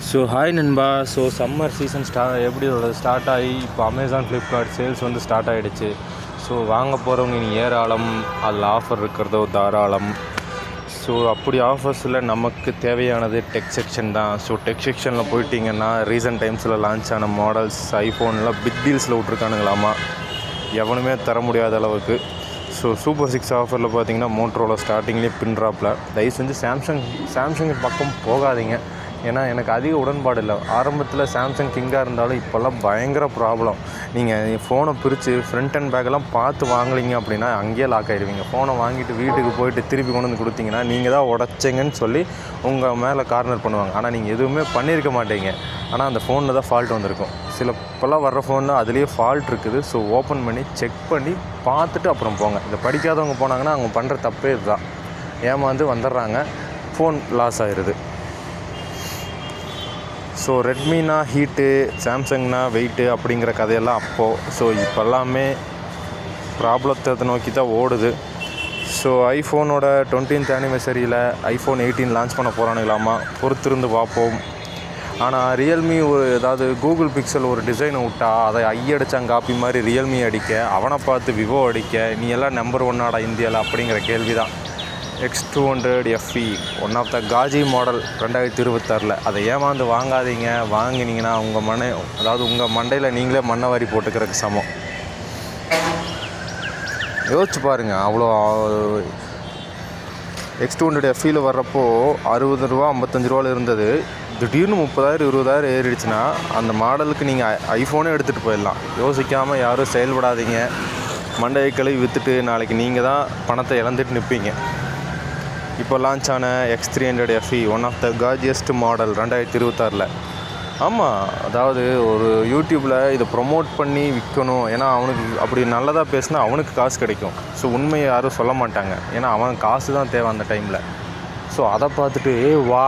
So hi நண்பா. So summer season எப்படி start ஆகி இப்போ அமேசான் ஃப்ளிப்கார்ட் சேல்ஸ் வந்து ஸ்டார்ட் ஆகிடுச்சு. ஸோ வாங்க போகிறவங்க இனி ஏராளம், அதில் ஆஃபர் இருக்கிறதோ தாராளம். ஸோ அப்படி ஆஃபர்ஸில் நமக்கு தேவையானது டெக் செக்ஷன் தான். ஸோ டெக் செக்ஷனில் போயிட்டிங்கன்னா ரீசன்ட் டைம்ஸில் லான்ச் ஆன மாடல்ஸ் ஐஃபோன்லாம் பிக் டீல்ஸில் விட்ருக்கானுங்களாமா, எவனுமே தர முடியாத அளவுக்கு. ஸோ சூப்பர் 6 ஆஃபரில் பார்த்தீங்கன்னா மோட்டரோலா ஸ்டார்டிங்லேயே பின்ட்ராப்பில். தயவு செஞ்சு சாம்சங் பக்கம் போகாதீங்க, ஏன்னா எனக்கு அதிக உடன்பாடு இல்லை. ஆரம்பத்தில் சாம்சங் கிங்காக இருந்தாலும் இப்போல்லாம் பயங்கர ப்ராப்ளம். நீங்கள் ஃபோனை பிரித்து ஃப்ரண்ட் அண்ட் பேக்கெல்லாம் பார்த்து வாங்கலிங்க அப்படின்னா அங்கேயே லாக் ஆகிடுவீங்க. ஃபோனை வாங்கிட்டு வீட்டுக்கு போயிட்டு திருப்பி கொண்டு வந்து கொடுத்தீங்கன்னா நீங்கள் தான் உடச்சிங்கன்னு சொல்லி உங்கள் மேலே கார்னர் பண்ணுவாங்க. ஆனால் நீங்கள் எதுவுமே பண்ணியிருக்க மாட்டீங்க, ஆனால் அந்த ஃபோனில் தான் ஃபால்ட் வந்திருக்கும். இப்போல்லாம் வர்ற ஃபோனில் அதுலேயே ஃபால்ட் இருக்குது. ஸோ ஓப்பன் பண்ணி செக் பண்ணி பார்த்துட்டு அப்புறம் போங்க. இதை படிக்காதவங்க போனாங்கன்னா அவங்க பண்ணுற தப்பே இதுதான். ஏமாந்து வந்துடுறாங்க, ஃபோன் லாஸ் ஆகிடுது. ஸோ ரெட்மினா ஹீட்டு, சாம்சங்னா வெயிட்டு அப்படிங்கிற கதையெல்லாம் அப்போது. ஸோ இப்போல்லாமே ப்ராப்ளத்தை நோக்கி தான் ஓடுது. ஸோ ஐஃபோனோட 20th ஆனிவர்சரியில் ஐஃபோன் 18 லான்ச் பண்ண போகிறானுங்களாமா, பொறுத்திருந்து பார்ப்போம். ஆனால் ரியல்மி ஏதாவது கூகுள் பிக்சல் ஒரு டிசைனை விட்டா அதை ஐயடிச்சாங்க காப்பி மாதிரி ரியல்மி அடிக்க, அவனை பார்த்து விவோ அடிக்க, நீ எல்லாம் நம்பர் 1 இந்தியாவில் அப்படிங்கிற கேள்வி தான். X200 FE one of the காஜி மாடல் 2026. அதை ஏமாந்து வாங்காதீங்க. வாங்கினீங்கன்னா உங்கள் மண்டையில் நீங்களே மண்ணை வாரி போட்டுக்கிறதுக்கு சமம். யோசிச்சு பாருங்கள், அவ்வளோ X200 FEயில் வர்றப்போ 60 ரூபா 55 ரூபாவில் இருந்தது, திடீர்னு 30,000 20,000 ஏறிடுச்சுன்னா அந்த மாடலுக்கு நீங்கள் ஐஃபோனே எடுத்துகிட்டு போயிடலாம். யோசிக்காமல் யாரும் செயல்படாதீங்க. மண்டையை கழுவி விற்றுட்டு நாளைக்கு நீங்கள் தான் பணத்தை இழந்துட்டு நிற்பீங்க. இப்போ லான்ச் ஆன X300 FE one of the cagiest model 2026. ஆமாம், அதாவது ஒரு யூடியூப்பில் இதை ப்ரொமோட் பண்ணி விற்கணும், ஏன்னா அவனுக்கு அப்படி நல்லதாக பேசினா அவனுக்கு காசு கிடைக்கும். ஸோ உண்மையை யாரும் சொல்ல மாட்டாங்க, ஏன்னா அவன் காசு தான் தேவை அந்த டைமில். ஸோ அதை பார்த்துட்டு வா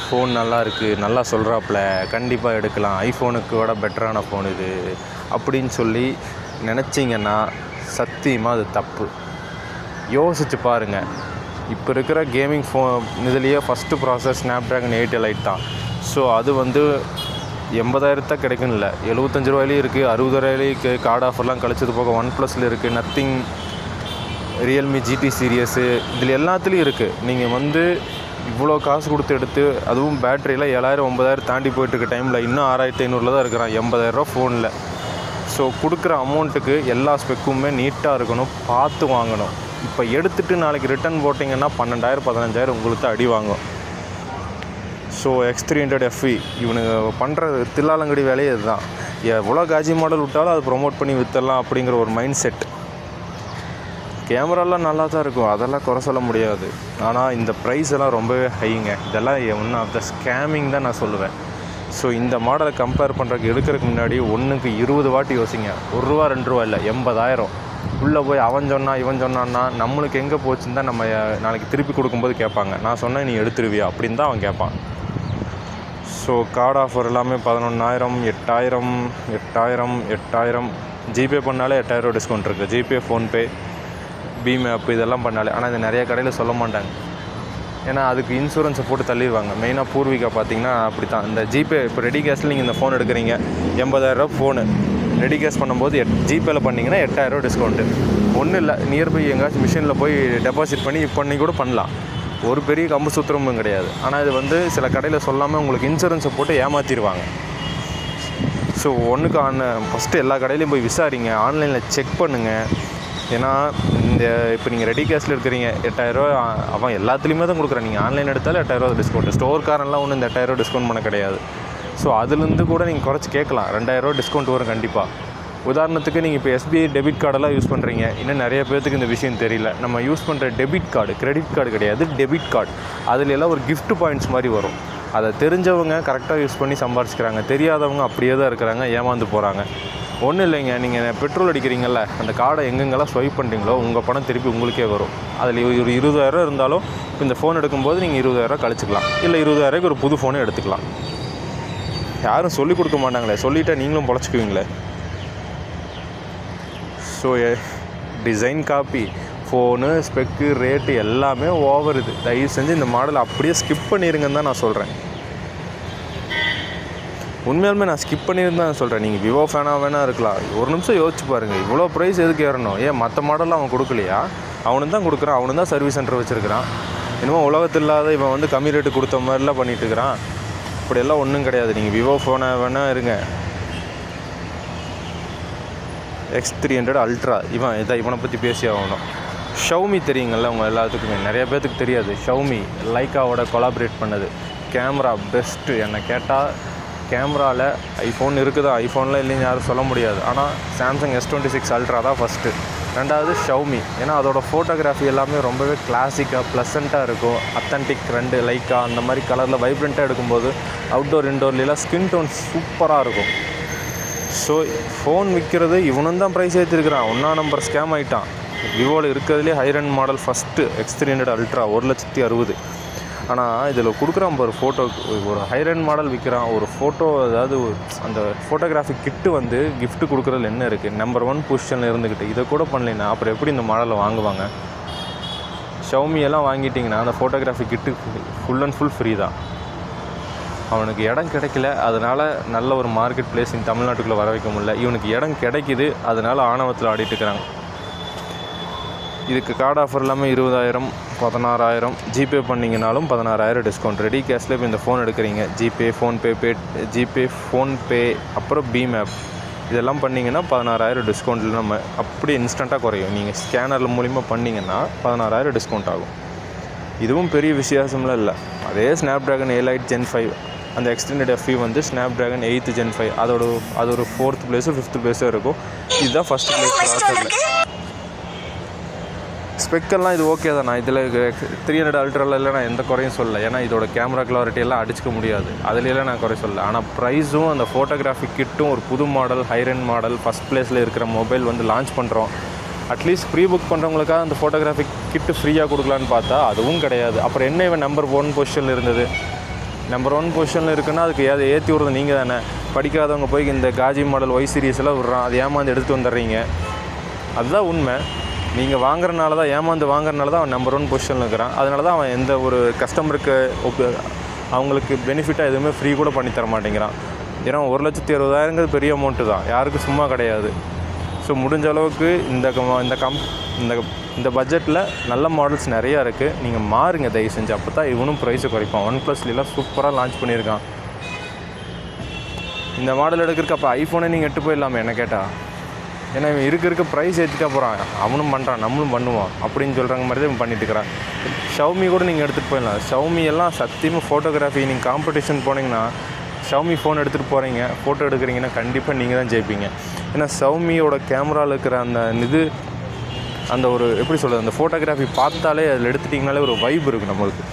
ஃபோன் நல்லா இருக்குது, நல்லா சொல்கிறாப்புல, கண்டிப்பாக எடுக்கலாம், ஐஃபோனுக்கு விட பெட்டரான ஃபோன் இது அப்படின்னு சொல்லி நினச்சிங்கன்னா சத்தியமாக அது தப்பு. யோசிச்சு பாருங்கள். இப்போ இருக்கிற கேமிங் இதுலேயே ஃபஸ்ட்டு ப்ராசஸ் ஸ்னாப்ட்ராகன் 8 Elite தான். ஸோ அது வந்து 80,000 தான் கிடைக்கும், இல்லை 75 ரூபாயிலையும் இருக்குது, 60 ரூபாயிலையும் கார்டு ஆஃபர்லாம் கழிச்சது போக OnePlusல இருக்குது, நத்திங், ரியல்மி GT சீரியஸு, இதில் எல்லாத்துலேயும் இருக்குது. நீங்கள் இவ்வளோ காசு கொடுத்து எடுத்து, அதுவும் பேட்டரியில் 7,000 9,000 தாண்டி போயிட்டுருக்க டைமில் இன்னும் 6,500 தான் இருக்கிறான் 80,000 ரூபா ஃபோனில். ஸோ கொடுக்குற அமௌண்ட்டுக்கு எல்லா ஸ்பெக்குமே நீட்டாக இருக்கணும், பார்த்து வாங்கணும். இப்போ எடுத்துகிட்டு நாளைக்கு ரிட்டன் போட்டிங்கன்னா 12,000 15,000 உங்களுக்கு அடி வாங்கும். ஸோ X300 FE இவனுக்கு பண்ணுற தில்லாலங்கடி வேலையே இதுதான். எவ்வளோ காஜி மாடல் விட்டாலும் அது ப்ரொமோட் பண்ணி விற்றுடலாம் அப்படிங்கிற ஒரு மைண்ட் செட். கேமராலாம் நல்லா தான் இருக்கும், அதெல்லாம் குறை சொல்ல முடியாது. ஆனால் இந்த ப்ரைஸ் எல்லாம் ரொம்பவே ஹைங்க. இதெல்லாம் ஒன் ஆஃப் த ஸ்கேமிங் தான் நான் சொல்லுவேன். ஸோ இந்த மாடலை கம்பேர் பண்ணுறதுக்கு எடுக்கிறதுக்கு முன்னாடி ஒன்றுக்கு 20 வாட்டி யோசிங்க. 1 ரூபா 2 ரூபா இல்லை, 80,000 உள்ளே போய் அவன் சொன்னான் இவன் சொன்னான்னா நம்மளுக்கு எங்கே போச்சுன்னு தான் நம்ம நாளைக்கு திருப்பி கொடுக்கும்போது கேட்பாங்க. நான் சொன்னேன் நீ எடுத்துருவியா அப்படின்னு தான் அவன் கேட்பான். ஸோ கார்டு ஆஃபர் எல்லாமே 11,000 8,000 ஜிபே பண்ணாலே 8,000 டிஸ்கவுண்ட் இருக்குது. ஜிபே, ஃபோன்பே, பீம் ஆப் இதெல்லாம் பண்ணாலே. ஆனால் இது நிறைய கடையில் சொல்ல மாட்டாங்க, ஏன்னா அதுக்கு இன்சூரன்ஸை போட்டு தள்ளிடுவாங்க. மெயினாக பூர்விகா பார்த்திங்கன்னா அப்படி தான். இந்த ஜிபே இப்போ ரெடி கேஷில் நீங்கள் இந்த ஃபோன் எடுக்கிறீங்க, 80,000 ஃபோனு ரெடி கேஷ் பண்ணும்போது ஜிபேயில் பண்ணிங்கன்னா 8,000 டிஸ்கவுண்ட்டு. ஒன்றும் இல்லை, நியர்பை எங்கேயாச்சும் மிஷினில் போய் டெபாசிட் பண்ணி கூட பண்ணலாம். ஒரு பெரிய கம்பு சூத்திரமும் கிடையாது. ஆனால் இது சில கடையில் சொல்லாமல் உங்களுக்கு இன்சூரன்ஸை போட்டு ஏமாற்றிடுவாங்க. ஸோ ஃபஸ்ட்டு எல்லா கடையிலையும் போய் விசாரிங்க, ஆன்லைனில் செக் பண்ணுங்கள். ஏன்னா இப்போ நீங்கள் ரெடி கேஷில் இருக்கிறீங்க 8,000 அவன் எல்லாத்துலேயுமே தான் கொடுக்குறான். நீங்கள் ஆன்லைன் எடுத்தாலும் 8,000 டிஸ்கவுண்ட். ஸ்டோர்காரெல்லாம் ஒன்றும் இந்த 8,000 டிஸ்கவுண்ட் பண்ண கிடையாது. ஸோ அதுலேருந்து கூட நீங்கள் குறைச்சி கேட்கலாம், 2,000 டிஸ்கவுண்ட் வரும் கண்டிப்பாக. உதாரணத்துக்கு நீங்கள் இப்போ SBI டெபிட் கார்டெல்லாம் யூஸ் பண்ணுறீங்க. இன்னும் நிறைய பேர்த்துக்கு இந்த விஷயம் தெரியல. நம்ம யூஸ் பண்ணுற டெபிட் கார்டு கிரெடிட் கார்டு கிடையாது, டெபிட் கார்டு. அதில் எல்லாம் ஒரு கிஃப்ட் பாயிண்ட்ஸ் மாதிரி வரும். அதை தெரிஞ்சவங்க கரெக்டாக யூஸ் பண்ணி சம்பாரிச்சிக்கிறாங்க, தெரியாதவங்க அப்படியே தான் இருக்கிறாங்க, ஏமாந்து போகிறாங்க. ஒன்றும் இல்லைங்க, நீங்கள் பெட்ரோல் அடிக்கிறீங்கள, அந்த கார்டை எங்கெங்கெல்லாம் ஸ்வைப் பண்ணுறீங்களோ உங்கள் பணம் திருப்பி உங்களுக்கே வரும். அதில் ஒரு 20,000 இருந்தாலும் இந்த ஃபோன் எடுக்கும்போது நீங்கள் 20,000 கழிச்சிக்கலாம், இல்லை 20,000 ஒரு புது ஃபோனே எடுத்துக்கலாம். யாரும் சொல்லிக் கொடுக்க மாட்டாங்களே, சொல்லிவிட்டால் நீங்களும் பொழைச்சிக்குவீங்களே. So design copy, phone, spec, rate எல்லாமே ஓவர். இது தயவு செஞ்சு இந்த மாடல் அப்படியே ஸ்கிப் பண்ணிடுங்கன்னு தான் நான் சொல்கிறேன். உண்மையாலுமே நான் ஸ்கிப் பண்ணியிருந்தேன் சொல்கிறேன். நீங்கள் விவோ ஃபேனாக வேணால் இருக்கலாம், ஒரு நிமிஷம் யோசிச்சு பாருங்கள். இவ்வளோ ப்ரைஸ் எதுக்கு ஏறணும்? ஏன் மற்ற மாடலில் அவன் கொடுக்கலையா? அவனு தான் கொடுக்குறான், அவனு தான் சர்வீஸ் சென்டர் வச்சுருக்கிறான். இன்னும் உலகத்தில் இல்லாத இவன் வந்து கம்மி ரேட்டு கொடுத்த மாதிரிலாம் பண்ணிகிட்டு இருக்கிறான். இப்படியெல்லாம் ஒன்றும் கிடையாது. நீங்கள் விவோ ஃபோனை வேணால் இருங்க. X300 அல்ட்ரா இவனை பற்றி பேசி ஆகணும். ஷவுமி தெரியுங்கள்ல உங்கள் எல்லாத்துக்குமே, நிறைய பேர்த்துக்கு தெரியாது. ஷவுமி லைக்காவோட கொலாபரேட் பண்ணது. Camera best. என்னை கேட்டால் கேமராவில் ஐஃபோன் இருக்குதா, ஐஃபோனில் இல்லைன்னு யாரும் சொல்ல முடியாது. ஆனால் சாம்சங் S26 அல்ட்ரா தான் ஃபஸ்ட்டு. ரெண்டாவது ஷவுமி. ஏன்னா அதோட ஃபோட்டோகிராஃபி எல்லாமே ரொம்பவே கிளாசிக்காக ப்ளசண்ட்டாக இருக்கும். அத்தன்டிக் ரெண்டு லைக்கா அந்த மாதிரி கலரில் வைப்ரண்ட்டாக எடுக்கும்போது அவுட்டோர் இன்டோர்லாம் ஸ்கின் டோன் சூப்பராக இருக்கும். ஸோ ஃபோன் விற்கிறது இவனும் தான் ப்ரைஸ் ஏற்றிருக்கிறான். 1 நம்பர் ஸ்கேம் ஆகிட்டான். விவோவில் இருக்கிறதுலே ஹைரண்ட் மாடல் ஃபஸ்ட்டு X300 அல்ட்ரா 1,60,000. ஆனால் இதில் கொடுக்குறான் ஒரு ஃபோட்டோ, ஒரு ஹைரண்ட் மாடல் விற்கிறான். ஒரு ஃபோட்டோ, அதாவது அந்த ஃபோட்டோகிராஃபி கிட்டு வந்து கிஃப்ட்டு கொடுக்குறதுல என்ன இருக்குது? நம்பர் 1 பொசிஷனில் இருந்துக்கிட்டு இதை கூட பண்ணலைன்னா அப்புறம் எப்படி இந்த மாடலை வாங்குவாங்க? ஷவுமியெல்லாம் வாங்கிட்டிங்கன்னா அந்த photography kit full and full free தான். அவனுக்கு இடம் கிடைக்கல, அதனால் நல்ல ஒரு மார்க்கெட் பிளேஸ் இந்த தமிழ்நாட்டுக்குள்ளே வர வைக்க முடியல. இவனுக்கு இடம் கிடைக்கிது, அதனால் ஆணவத்தில் ஆடிட்டு இருக்கிறாங்க. இதுக்கு கார்டு ஆஃபர் எல்லாமே 20,000, 16,000. ஜிபே பண்ணிங்கனாலும் 16,000 டிஸ்கவுண்ட். ரெடி கேஷில் இப்போ இந்த ஃபோன் எடுக்கிறீங்க, ஜிபே, ஃபோன்பே அப்புறம் பீம் ஆப் இதெல்லாம் பண்ணிங்கன்னா 16,000 டிஸ்கவுண்ட்டில் நம்ம அப்படியே இன்ஸ்டண்ட்டாக குறையும். நீங்கள் ஸ்கேனரில் மூலிமா பண்ணிங்கன்னா 16,000 டிஸ்கவுண்ட் ஆகும். இதுவும் பெரிய வித்தியாசம்லாம் இல்லை. அதே ஸ்னாப்ட்ராகன் 7 Lite Gen 5 அந்த X300 FE வந்து ஸ்னாப்ட்ராகன் 8 Gen 5 அது ஒரு 4th பிளேஸோ 5th பிளேஸோ இருக்கும். இதுதான் ஃபஸ்ட் பிளேஸ் ப்ராசஸில். ஸ்பெக்கெல்லாம் இது ஓகே தான். நான் இதில் 300 அல்ட்ராவில் நான் எந்த குறையும் சொல்லலை. ஏன்னா இதோட கேமரா கிளாரிட்டியெல்லாம் அடிச்சிக்க முடியாது, அதுலலாம் நான் குறை சொல்லலை. ஆனால் ப்ரைஸும் அந்த ஃபோட்டோகிராஃபி கிட்டும் ஒரு புது மாடல், ஹைரண்ட் மாடல், ஃபஸ்ட் பிளேஸில் இருக்கிற மொபைல் வந்து லான்ச் பண்ணுறோம். அட்லீஸ்ட் ப்ரீ புக் பண்ணுறவங்களுக்காக அந்த ஃபோட்டோகிராஃபி கிட்டு ஃப்ரீயாக கொடுக்கலான்னு பார்த்தா அதுவும் கிடையாது. அப்புறம் என்ன இவன் நம்பர் 1 பொசிஷனில் இருந்தது? நம்பர் 1 பொசிஷனில் இருக்குன்னா அதுக்கு ஏற்றி விடுறது நீங்கள் தானே. படிக்காதவங்க போய் இந்த காஜி மாடல் Y சீரிஸ் எல்லாம் விட்றான், அது ஏமாந்து எடுத்து வந்துடுறீங்க. அதுதான் உண்மை. நீங்கள் வாங்குறதுனால தான், ஏமாந்து வாங்குறதுனால தான் அவன் நம்பர் 1 பொசிஷனில் இருக்கிறான். அதனால தான் அவன் எந்த ஒரு கஸ்டமருக்கு அவங்களுக்கு பெனிஃபிட்டாக எதுவுமே ஃப்ரீ கூட பண்ணி தர மாட்டேங்கிறான். ஏன்னா 1,60,000 பெரிய அமௌண்ட்டு தான், யாருக்கும் சும்மா கிடையாது. ஸோ முடிஞ்ச அளவுக்கு இந்த பட்ஜெட்டில் நல்ல மாடல்ஸ் நிறையா இருக்குது. நீங்கள் மாறுங்க தயவு செஞ்சு, அப்போ தான் இவனும் ப்ரைஸை குறைப்பான். OnePlusலாம் சூப்பராக லான்ச் பண்ணியிருக்கான். இந்த மாடல் எடுக்கிறதுக்கு அப்போ ஐஃபோனே நீங்கள் எட்டு போயிடலாமே என்ன கேட்டால். ஏன்னா இவன் இருக்க ப்ரைஸ் ஏற்றிட்டா போகிறான், அவனும் பண்ணுறான் நம்மளும் பண்ணுவான் அப்படின்னு சொல்கிறாங்க மாதிரி தான் இவன் பண்ணிட்டு இருக்கிறான். ஷவுமி கூட நீங்கள் எடுத்துகிட்டு போயிடலாம். ஷவுமி எல்லாம் சத்தியமாக ஃபோட்டோகிராஃபி நீங்கள் காம்படிஷன் போனீங்கன்னா ஷவுமி ஃபோன் எடுத்துகிட்டு போகிறீங்க, ஃபோட்டோ எடுக்கிறீங்கன்னா கண்டிப்பாக நீங்கள் தான் ஜெயிப்பீங்க. ஏன்னா ஷவுமியோட கேமராவில் இருக்கிற அந்த ஒரு எப்படி சொல்கிறது, அந்த ஃபோட்டோகிராஃபி பார்த்தாலே அதில் எடுத்துட்டிங்கனாலே ஒரு வைப் இருக்குது நம்மளுக்கு.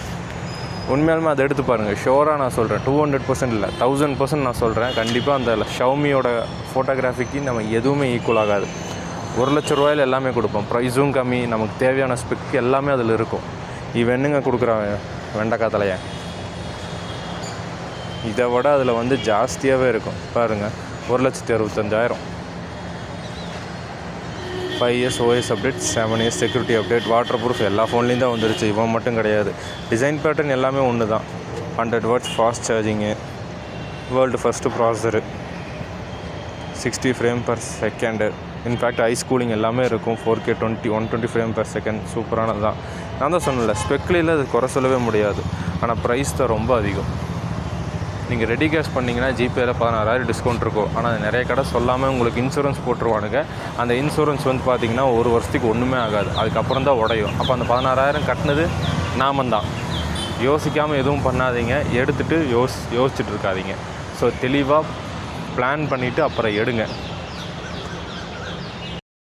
உண்மையாலுமே அதை எடுத்து பாருங்கள். ஷோராக நான் சொல்கிறேன், 200% இல்லை 1000% நான் சொல்கிறேன். கண்டிப்பாக அந்த ஷவுமியோட ஃபோட்டோகிராஃபிக்கு நம்ம எதுவுமே ஈக்குவல் ஆகாது. 1,00,000 ரூபாயில் எல்லாமே கொடுப்போம், ப்ரைஸும் கம்மி, நமக்கு தேவையான ஸ்பெக் எல்லாமே அதில் இருக்கும். இவன் என்னங்க கொடுக்குறான் வெண்டைக்காய் தலையன்? இதை விட அதில் வந்து ஜாஸ்தியாகவே இருக்கும் பாருங்கள். 1,65,000. 5 years OS update, 7 years security update, water proof எல்லா ஃபோன்லேயும் தான் வந்துருச்சு. இவன் மட்டும் கிடையாது. டிசைன் பேட்டர்ன் எல்லாமே ஒன்று தான். 100 watts fast charging, world first processor, 60 frames/second. In fact ice cooling எல்லாமே இருக்கும். 4K 120 frames/second. சூப்பரானது தான். நான் தான் சொன்னல, ஸ்பெக்கில் அது குறை சொல்லவே முடியாது. ஆனால் ப்ரைஸ் தான் ரொம்ப அதிகம். நீங்கள் ரெடி கேஷ் பண்ணிங்கன்னா ஜிபேயில் 16,000 டிஸ்கவுண்ட் இருக்கும். ஆனால் அது நிறைய கடை சொல்லாமல் உங்களுக்கு இன்சூரன்ஸ் போட்டுருவானுங்க. அந்த இன்சூரன்ஸ் வந்து பார்த்திங்கன்னா 1 வருஷத்துக்கு ஒன்றுமே ஆகாது, அதுக்கப்புறம் தான் உடையும். அப்போ அந்த 16,000 கட்டினது நாமந்தான். யோசிக்காமல் எதுவும் பண்ணாதீங்க, எடுத்துகிட்டு யோசிச்சுட்டு இருக்காதீங்க. ஸோ தெளிவாக பிளான் பண்ணிவிட்டு அப்புறம் எடுங்க.